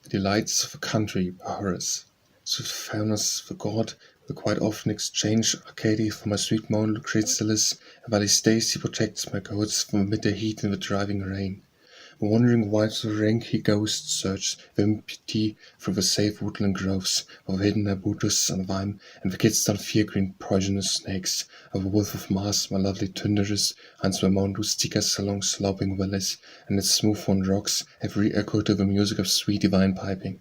The delights of a country, by Horace. Swift Faunus, the god, will quite often exchange Arcady for my sweet moan Glyceras, and while he stays he protects my goats from the midday heat and the driving rain. The wandering wives of rank he ghost search the impety through the safe woodland groves of hidden arbutus and vine, and the kids don't fear green poisonous snakes. Of the wolf of Mars, my lovely Thunderus, hunts the Mount Rusticus along sloping valleys, and its smooth-worn rocks have re-echoed to the music of sweet divine piping.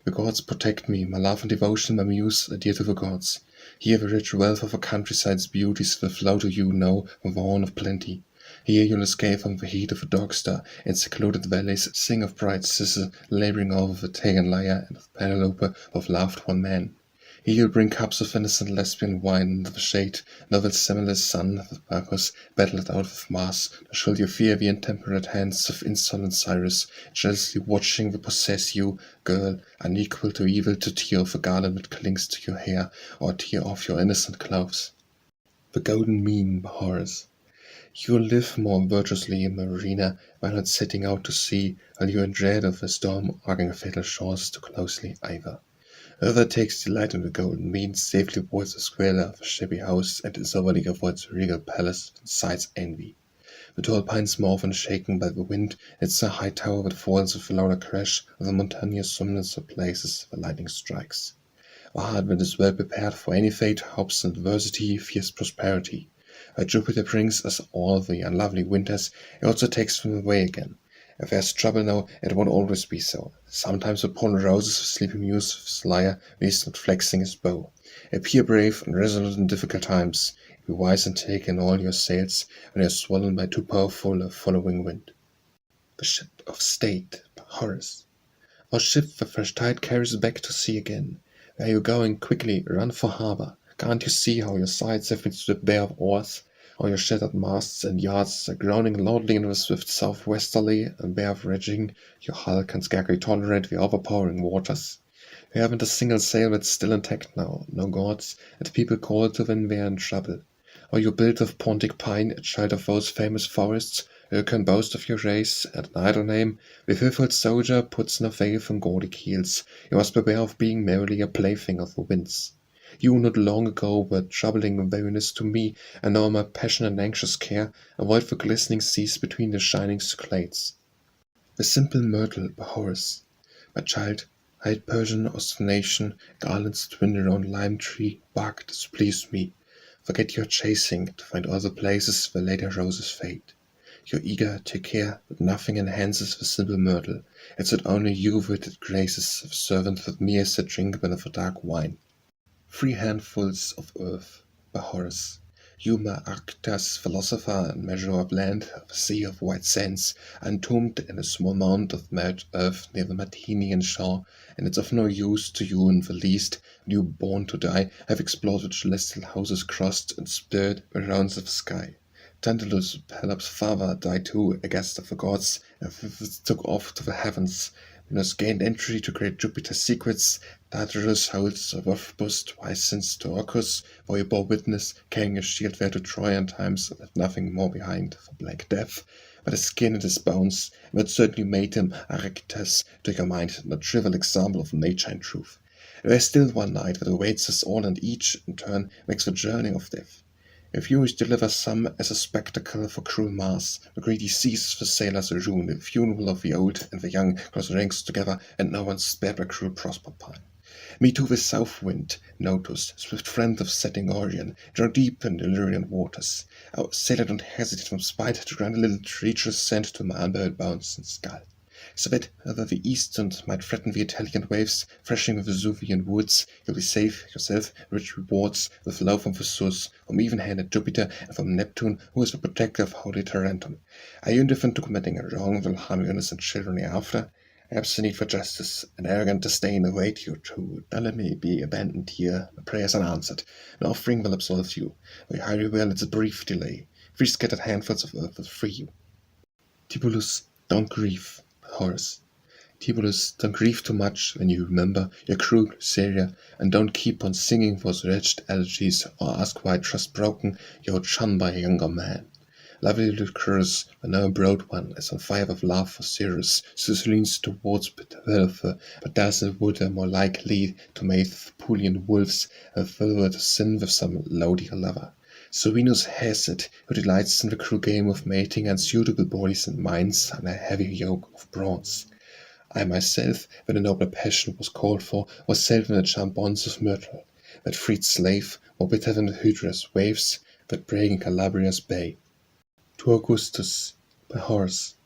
The gods protect me, my love and devotion, my muse, are dear to the gods. Here the rich wealth of a countryside's beauties will flow to you now from the horn of plenty. Here you'll escape from the heat of a dog-star, in secluded valleys sing of bright Sibyl labouring over the Tagan lyre, and of Penelope who have loved one man. Here you'll bring cups of innocent lesbian wine under the shade, nor will Semele's son, the Bacchus, battled out with Mars, nor shall you fear the intemperate hands of insolent Cyrus, jealously watching to possess you, girl, unequal to evil, to tear off a garland that clings to your hair, or tear off your innocent clothes. The golden mean, by Horace. You live more virtuously in Marina by not setting out to sea, while you in dread of a storm arguing fatal shores too closely either. Whoever takes delight in the golden mean safely avoids the squalor of a shabby house, and soberly avoids the regal palace and incites envy. The tall pines more often shaken by the wind, it's a high tower that falls with a louder crash of the mountainous summits of places where lightning strikes. A heart that is well prepared for any fate hopes in adversity, fears prosperity. Where Jupiter brings us all the unlovely winters, he also takes them away again. If there's trouble now, it won't always be so. Sometimes the poor roses of sleepy muse with his lyre, when he's not flexing his bow. Appear brave and resolute in difficult times. Be wise and take in all your sails, when you're swollen by too powerful a following wind. The ship of state, by Horace. Our ship the fresh tide carries back to sea again. Where are you going? Quickly, run for harbour. Can't you see how your sides have been stripped bare of oars? How your shattered masts and yards are groaning loudly in the swift southwesterly, and bare of rigging, your hull can scarcely tolerate the overpowering waters? You haven't a single sail that's still intact now, no gods, and people call to when they're in trouble. Are you built of Pontic pine, a child of those famous forests, who can boast of your race, and an idle name? The fifth soldier puts no faith in gaudy keels. You must beware of being merely a plaything of the winds. You not long ago were troubling weariness to me, and now my passion and anxious care avoid the glistening seas between the shining clades. The Simple Myrtle, by Horace. My child, I had Persian ostentation, garlands twined around lime tree, bark displeased me. Forget your chasing, to find all the places where later roses fade. You're eager, take care, but nothing enhances the Simple Myrtle. It's not only you with it graces, of servant with me as a drinkman of a dark wine. 3 handfuls of earth, by Horace. You, my Arctas philosopher and measurer of land, of a sea of white sands, entombed in a small mound of merged earth near the Martinian shore, and it's of no use to you in the least, you born to die, have explored the celestial houses crossed and stirred the rounds of sky. Tantalus, Pelops' father, died too, a guest of the gods, and took off to the heavens. Venus gained entry to great Jupiter's secrets. Tartarus holds a rough bust, wise since to Orcus, for he bore witness, carrying a shield there to Trojan times, and left nothing more behind for black death. But his skin and his bones, and that certainly made him Archytas, to your mind, not trivial example of nature and truth. There is still one night that awaits us all, and each, in turn, makes the journey of death. If you wish to deliver some as a spectacle for cruel Mars, the greedy seas for sailors are ruined, the funeral of the old and the young cross ranks together, and no one spared by cruel Proserpine. Me too the south wind, Notus, swift friend of setting Orion, draw deep in the Illyrian waters. Our sailor don't hesitate from spite to grant a little treacherous sent to my unburied bones and skull. So that, although the eastern might threaten the Italian waves, threshing the Vesuvian woods, you'll be safe, yourself, rich rewards, with love from the source, from even-handed Jupiter, and from Neptune, who is the protector of holy Tarentum. Are you indifferent to committing a wrong that will harm your innocent children hereafter? Perhaps the need for justice, an arrogant disdain await you too. Don't let me be abandoned here, my prayers unanswered. An offering will absolve you. We hurry well, it's a brief delay. 3 scattered handfuls of earth will free you. Tibullus, don't grieve. Horace. Tibullus, don't grieve too much when you remember your cruel Glyceras, and don't keep on singing those wretched elegies, or ask why trust broken you're shunned by a younger man. Lovely Lycurus, but now a broad one, is on fire with love for Ceres, so leans towards Pithelfer, but does it would more likely to make the Pulian wolves a further to sin with some lowlier lover. So Venus has it, who delights in the cruel game of mating unsuitable bodies and minds on a heavy yoke of bronze. I myself, when a nobler passion was called for, was sailed in the charmed bonds of Myrtle, that freed slave, more bitter than the Hydra's waves, that break in Calabria's bay. To Augustus, by Horace.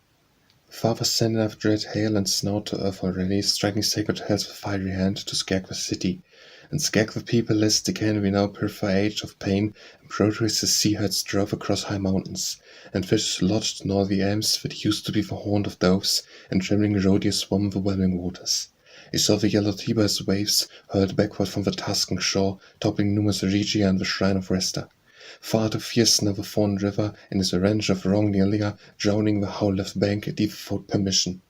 The father sent enough dread hail and snow to earth already, striking sacred hells with fiery hand to scag the city, and scag the people lest again we now prefer age of pain, and Proteus' sea herds drove across high mountains, and fishes lodged in all the elms that used to be the haunt of doves, and trembling Rhodius swam the whelming waters. He saw the yellow Tiber's waves hurled backward from the Tuscan shore, toppling Numus Regia and the shrine of Vesta. Far too fierce now the Faun river, in his revenge of wrong Lydia, drowning the whole left bank at without permission.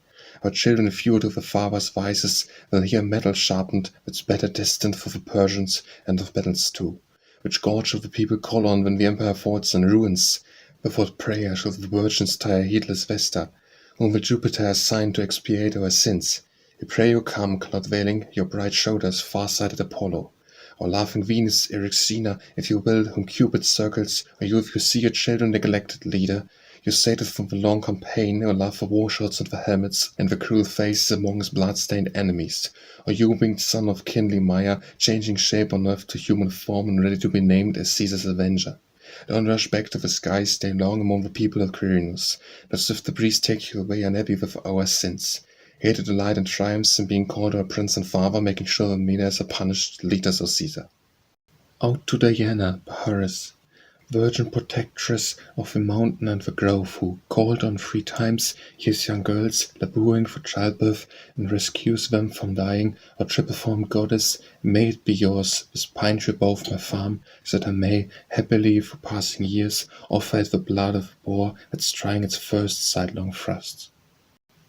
Our children fueled with the father's vices, will hear metal sharpened, that's better destined for the Persians, and of battles too, which gorge of the people call on when the empire falls and ruins. Without prayer shall the virgins tire heedless Vesta, whom the Jupiter assigned to expiate our sins. We pray you come, cloud veiling your bright shoulders, far-sighted Apollo. Or laughing Venus, Eryxina, if you will, whom Cupid circles, or you if you see your children neglected, leader, you sated from the long campaign, or love the war shouts and the helmets, and the cruel faces among his blood-stained enemies, or you winged son of kindly Maya, changing shape on earth to human form and ready to be named as Caesar's avenger. Don't rush back to the skies, stay long among the people of Quirinus, lest if the breeze take you away unhappy with our sins. Here to delight and triumphs in being called our prince and father, making sure that Midas are punished leaders of Caesar. Out to Diana, by Horace, virgin protectress of the mountain and the grove, who, called on 3 times, hears young girls laboring for childbirth, and rescues them from dying, or triple-formed goddess, may it be yours, with pine tree above my farm, so that I may, happily for passing years, offer it the blood of a boar that's trying its first sidelong thrust.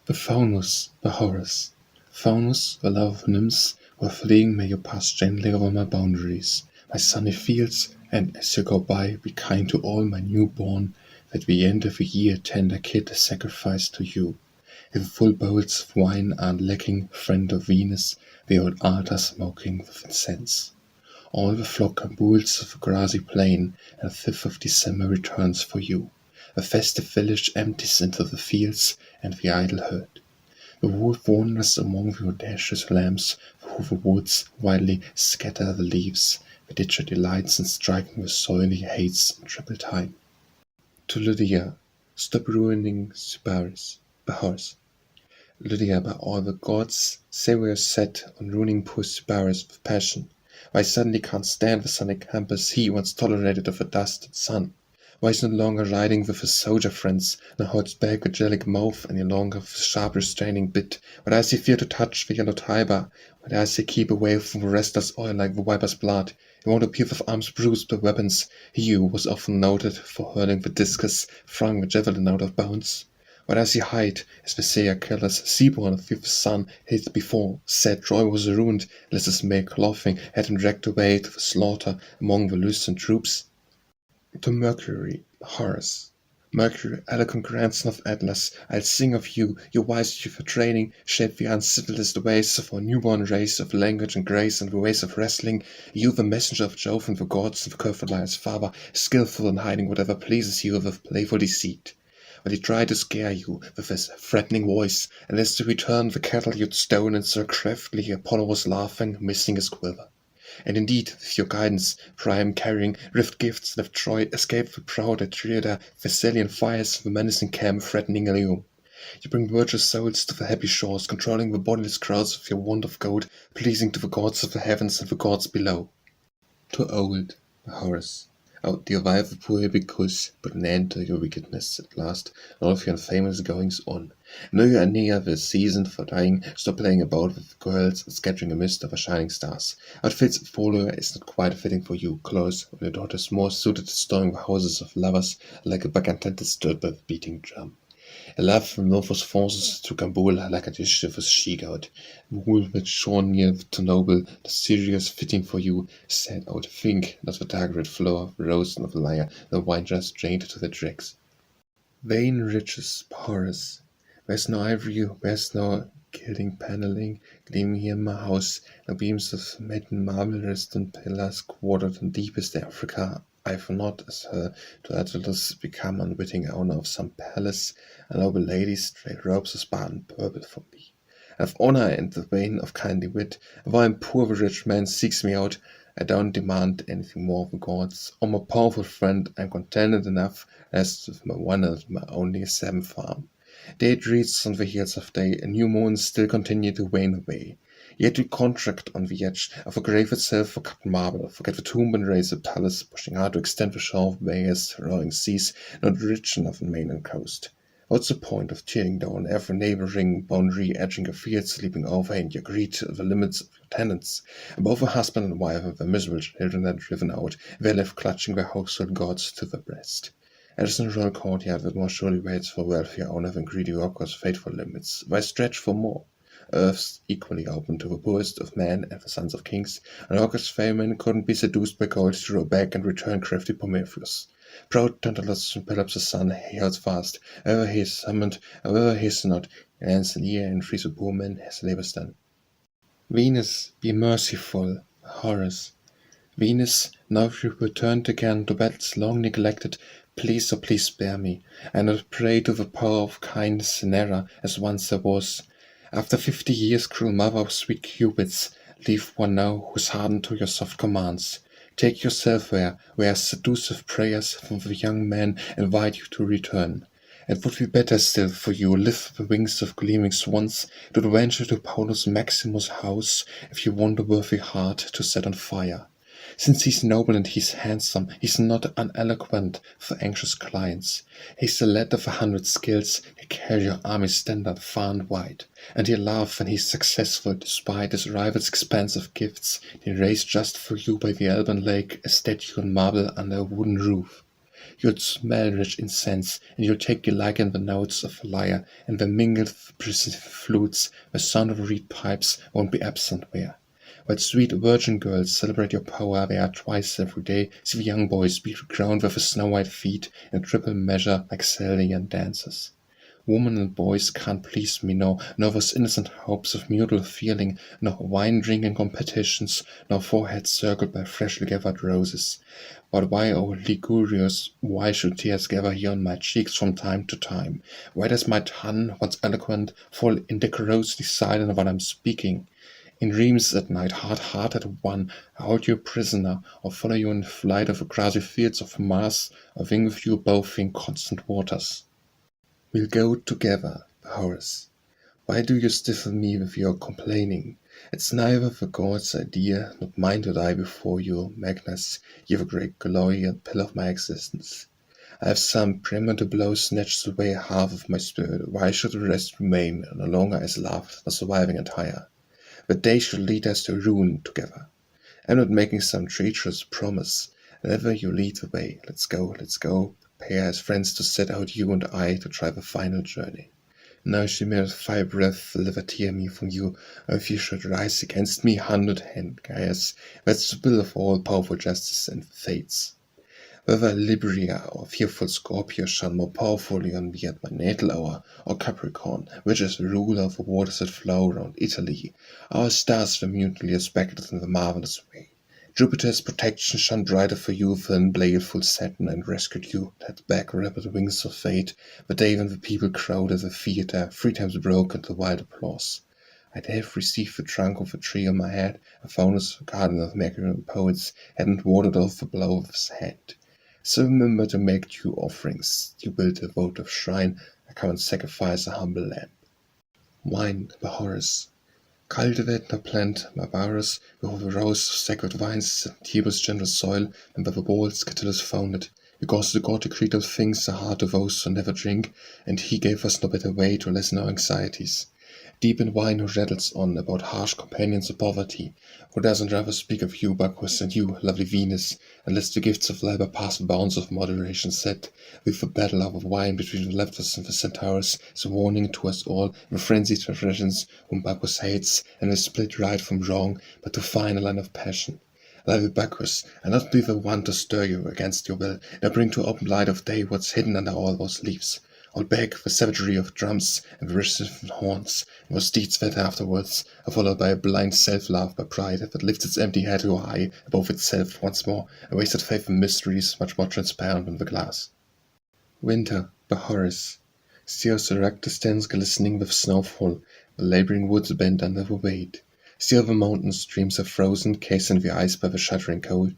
The Faunus, by Horace. Faunus, the love of nymphs, while fleeing may you pass gently over my boundaries, my sunny fields, and as you go by, be kind to all my newborn, that the end of the year tender kid is sacrificed to you. If full bowls of wine aren't lacking, friend of Venus, the old altar smoking with incense. All the flock and bulls of the grassy plain, and the 5th of December returns for you. The festive village empties into the fields, and the idle herd. The wolf wanders among the audacious lambs, through the woods widely scatter the leaves. The ditcher delights in striking the soil he hates in triple time. To Lydia, stop ruining Sybaris, by Horace. Lydia, by all the gods, say we are set on ruining poor Sybaris with passion. Why suddenly can't stand the sunny campus he once tolerated of a dusted sun. Why is no longer riding with his soldier friends, nor holds back with jellic mouth any longer with his sharp restraining bit? Why does he fear to touch the yellow Tiber? Why does he keep away from the restless oil like the viper's blood? He won't appear with arms bruised by weapons, he who was often noted for hurling the discus, throwing the javelin out of bounds. Why does he hide, as Messiah killers, seaborn of the sun, hid before, said Troy was ruined, lest his make laughing had him dragged away to the slaughter among the Lycian troops? To Mercury, Horace. Mercury, eloquent grandson of Atlas, I'll sing of you, your wise youth for training, shaped the uncivilized ways of our newborn race of language and grace and the ways of wrestling, you the messenger of Jove and the gods and the Contentment's father, skillful in hiding whatever pleases you with playful deceit. But he tried to scare you with his threatening voice, and as to return the cattle you'd stolen so craftily, Apollo was laughing, missing his quiver. And indeed, with your guidance, for I am carrying rift gifts, left Troy, escaped the proud Atriada, Thessalian fires, the menacing camp threatening Ilium. You bring virtuous souls to the happy shores, controlling the bodiless crowds with your wand of gold, pleasing to the gods of the heavens and the gods below. To old Horace. Oh, dear wife of poor Hibicus, put an end to your wickedness at last, and all of your infamous goings on. Know you are near the season for dying, stop playing about with girls and scattering a mist of shining stars. Outfit's follower is not quite fitting for you, close, when your daughter is more suited to storming the houses of lovers, like a bacchantet stirred by the beating drum. A love from Novus forces to Kabul like a mischievous she-goat, wool with shorn near to noble, the serious fitting for you, sad out, think, not the dark red flower of the rose and of the lyre, the wine just drained to the dregs. Vain riches, Horace, where's no ivory, where's no gilding paneling, gleaming here in my house, no beams of maiden marble rest on pillars quartered in deepest Africa. I've not, as her to Atlas, become unwitting owner of some palace, and noble ladies trade robes of Spartan purple for me. Of honor and the vein of kindly wit, if I am poor the rich man seeks me out, I don't demand anything more of the gods, or my powerful friend, I'm contented enough, as with my one and my only seventh arm. Day dreams on the heels of day, and new moons still continue to wane away. Yet we contract on the edge of the grave itself for cut marble, forget the tomb and raise a palace, pushing hard to extend the shore of bayous, roaring seas, not rich enough in mainland coast. What's the point of tearing down every neighboring boundary, edging a field, sleeping over, and you agree to the limits of your tenants? Above a husband and wife and their miserable children are driven out, they left clutching their household gods to their breast. It is a royal courtyard that more surely waits for wealthier owner than greedy workers' fateful limits. Why stretch for more? Earth's equally open to the poorest of men and the sons of kings, and August Phaeton couldn't be seduced by gold to row back and return crafty Prometheus. Proud Tantalus from Pelops' son, he holds fast, ever he is summoned, ever he is not, and ends an ear and frees a poor man his labours done. Venus, be merciful, Horace. Venus, now if you returned again to battles long neglected, please, oh please spare me, and not pray to the power of kindness in error, as once there was. After 50 years, cruel mother of sweet Cupids, leave one now who's hardened to your soft commands. Take yourself where seductive prayers from the young man invite you to return. It would be better still for you lift the wings of gleaming swans to venture to Paulus Maximus' house if you want a worthy heart to set on fire. Since he's noble and he's handsome, he's not uneloquent for anxious clients. He's the lad of 100 skills, he carry your army's standard far and wide, and he'll laugh when he's successful despite his rival's expensive gifts. He raised just for you by the Alban lake a statue in marble under a wooden roof. You'll smell rich incense, and you'll take delight in the notes of a lyre, and the mingled precious flutes, the sound of reed pipes won't be absent there. While sweet virgin girls celebrate your power there twice every day, see the young boys beat the ground with his snow-white feet in triple measure like Salian dancers. Women and boys can't please me, nor those innocent hopes of mutual feeling, nor wine-drinking competitions, nor foreheads circled by freshly gathered roses. But why, O Ligurius, why should tears gather here on my cheeks from time to time? Why does my tongue, once eloquent, fall indecorously silent while I'm speaking? In dreams at night, hard-hearted one, I hold you prisoner, or follow you in flight over grassy fields of Mars, or wing with you both in constant waters. We'll go together, Horace. Why do you stiffen me with your complaining? It's neither the gods' idea, nor mine to die before you, Magnus, you the great glory and pillar of my existence. I have some premature blow snatched away half of my spirit. Why should the rest remain, no longer as loved, nor surviving entire? But they should lead us to ruin together. I'm not making some treacherous promise. Whenever you lead the way, let's go, let's go. Prepare as friends to set out, you and I, to try the final journey. Now she may with fire breath deliver tear me from you, or if you should rise against me, 100-hand Gaius, that's the will of all powerful justice and fates. Whether Libria or fearful Scorpio shone more powerfully on me at my natal hour, or Capricorn, which is the ruler of the waters that flow round Italy, our stars were mutely aspected in the marvelous way. Jupiter's protection shone brighter for you than baleful Saturn, and rescued you, that back rapid wings of fate, the day when the people crowded the theatre, 3 times broke into wild applause. I'd have received the trunk of a tree on my head, and Faunus, guardian of Mercury and poets, hadn't warded off the blow of his hand. So remember to make due offerings. You build a votive shrine, I come and sacrifice a humble lamb. Wine by Horace. Cultivate nor plant my bowers, before the rose of sacred vines in Tibullus' generous soil, and by the walls Quintilius founded. Because the god decreed of things are hard to those who never drink, and he gave us no better way to lessen our anxieties. Deep in wine who rattles on about harsh companions of poverty, who doesn't rather speak of you, Bacchus, and you, lovely Venus, and lets the gifts of labor pass the bounds of moderation set, with the battle of wine between the Leptos and the Centaurs, is a warning to us all, the frenzied traditions whom Bacchus hates, and will split right from wrong, but to find a line of passion. Lovely Bacchus, and not be the one to stir you against your will, nor bring to open light of day what's hidden under all those leaves. I'll beg the savagery of drums and the restive horns, and those deeds that afterwards are followed by a blind self-love, by pride that lifts its empty head too high above itself once more, a wasted faith in mysteries much more transparent than the glass. Winter by Horace. Still Soracte stands glistening with snowfall, the labouring woods bend under the weight. Still the mountain streams are frozen, cased in the ice by the shuddering cold.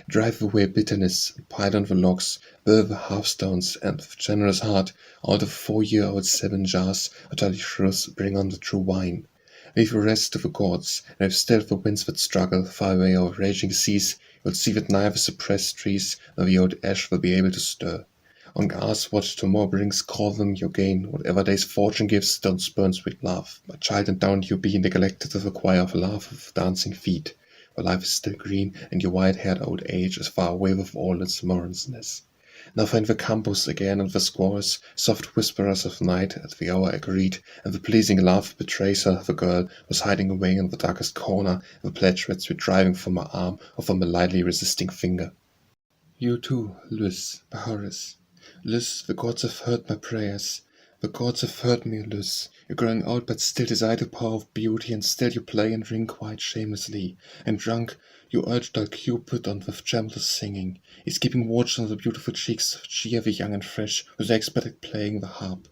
Drive away bitterness, pile on the logs, build the hearthstones, and with generous heart, out of 4-year-old 7 jars, or tally shrews bring on the true wine. Leave the rest to the gods, and if still the winds that struggle far away over raging seas, you'll see that neither suppressed trees nor the old ash will be able to stir. On ask what tomorrow brings, call them your gain. Whatever day's fortune gives, don't spurn sweet love. My child, and don't you be neglected of the choir of love of dancing feet. For life is still green, and your white-haired old age is far away with all its mournfulness. Now find the campus again and the squaws, soft whisperers of night at the hour agreed, and the pleasing laugh betrays her the girl was hiding away in the darkest corner, and the pledge threats were driving from her arm or from a lightly resisting finger. You too, Lys, by Horace. Lys, the gods have heard my prayers. The gods have heard me, Lys. You're growing old, but still desire the power of beauty, and still you play and drink quite shamelessly. And drunk, you urge dull Cupid on with gentle singing. He's keeping watch on the beautiful cheeks of cheer the young and fresh, who's expert at playing the harp.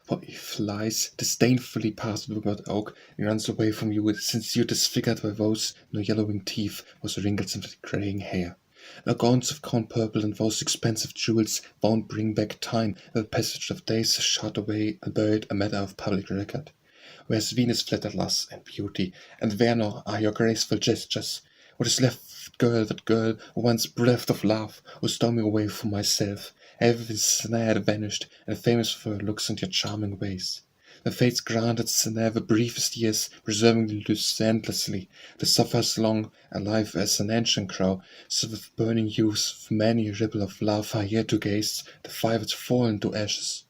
For if lies disdainfully past the withered oak, and runs away from you, since you disfigured by woes, no yellowing teeth, was wrinkles in the graying hair. No gaunts of corn purple and those expensive jewels won't bring back time, the passage of days is shot away and buried a matter of public record. Where's Venus flattered loss and beauty, and where now are your graceful gestures? What is left, that girl who once breathed of love, who stole me away from myself? Every snare had vanished, and famous for your looks and your charming ways. The fates granted snare the briefest years, preserving the loose endlessly, to suffer as long alive as an ancient crow, so with burning youth, with many a ripple of love are yet to gaze, the fibers fallen to ashes.